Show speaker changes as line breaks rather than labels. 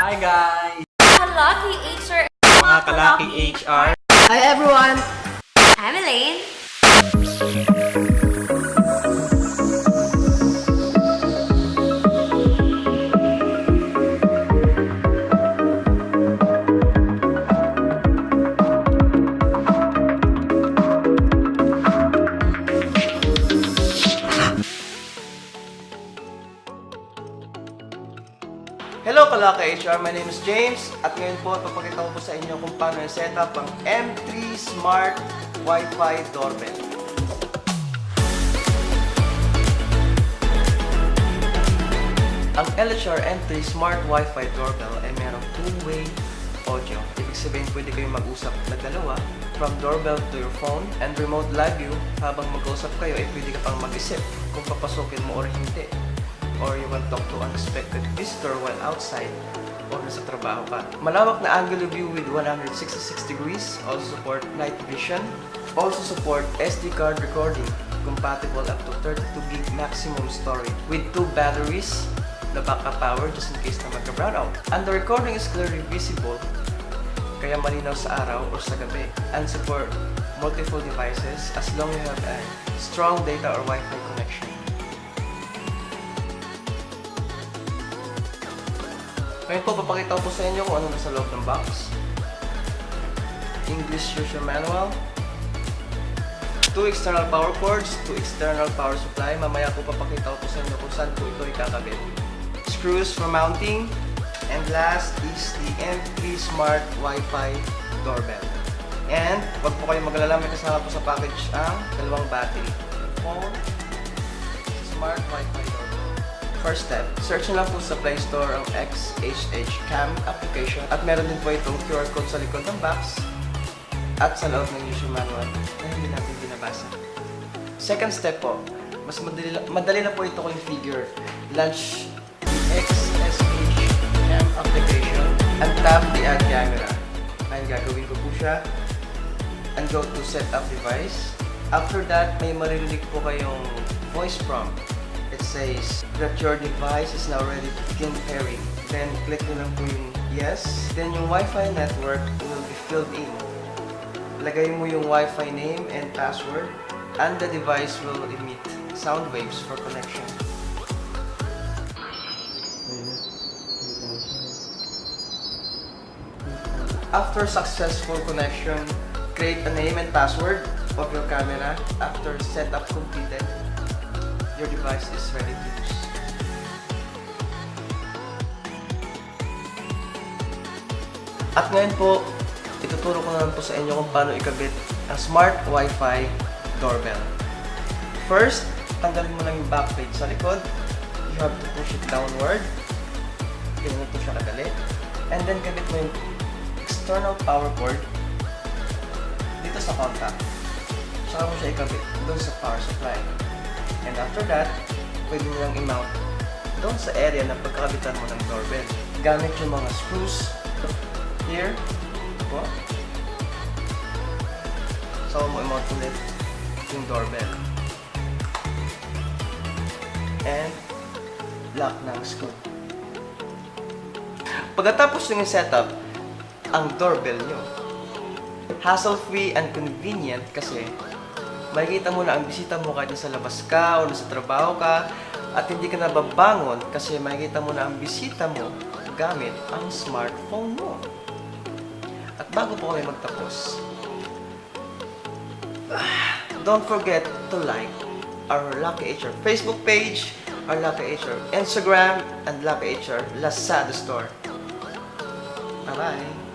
Hi guys!
Kalaki HR.
Mga kalaki HR.
Hi everyone!
I'm Elaine.
Hello kalaki HR, my name is James at ngayon po papakita ko po sa inyo kung paano i-set up ang M3 Smart Wi-Fi Doorbell. Ang LHR M3 Smart Wi-Fi Doorbell ay merong two-way audio. Ibig sabihin pwede kayong mag-usap na dalawa from doorbell to your phone and remote live view. Habang mag-usap kayo ay pwede ka pang mag-isip kung papasokin mo or hindi. Or you want to talk to unexpected visitor while outside or nasa trabaho ka. Malawak na angle view with 166 degrees. Also support night vision. Also support SD card recording. Compatible up to 32 gig maximum storage with 2 batteries na backup power just in case na magka-brown out. And the recording is clearly visible kaya malinaw sa araw or sa gabi. And support multiple devices as long as you have a strong data or Wi-Fi connection. Ngayon po, papakita ko po sa inyo kung ano nasa loob ng box. English user manual. 2 external power cords, 2 external power supply. Mamaya po papakita ko po sa inyo kung saan po ito ikakabit. Screws for mounting. And last is the M3 Smart Wi-Fi Doorbell. And, wag po kayong mag-alala, may kasama po sa package ang dalawang battery. Phone, Smart Wi-Fi Doorbell. First step, search nyo lang po sa Play Store ang XHH Cam application at meron din po itong QR code sa likod ng box at sa loob ng user manual na hindi natin binabasa. Second step po, mas madali na po ito kung figure. Launch the XSH Cam application and tap the add camera. Ayun, gagawin ko po siya and go to set up device. After that, may maririnig po kayong voice prompt. It says that your device is now ready to begin pairing. Then click nyo lang po yung yes. Then yung Wi-Fi network will be filled in. Lagay mo yung Wi-Fi name and password and the device will emit sound waves for connection. After successful connection, create a name and password of your camera. After setup completed, your device is ready to use. At ngayon po, ituturo ko naman po sa inyo kung paano ikabit ang Smart Wi-Fi Doorbell. First, tanggalin mo lang yung back plate sa likod. You have to push it downward. Ganyan po siya kadali. And then, kabit mo yung external power cord dito sa contact. Saka mo siya ikabit doon sa power supply. And after that, pwede nyo lang i-mount doon sa area na pagkakabitan mo ng doorbell. Gamit yung mga screws here. Po. So, mo i-mount ulit yung doorbell. And lock ng screw. Pagkatapos nyo setup ang doorbell nyo, hassle-free and convenient kasi makikita mo na ang bisita mo kahit nasa labas ka o nasa trabaho ka at hindi ka nababangon kasi makikita mo na ang bisita mo gamit ang smartphone mo. At bago po kami magtapos, don't forget to like our Lucky HR Facebook page, our Lucky HR Instagram, and Lucky HR Lazada store. Bye-bye!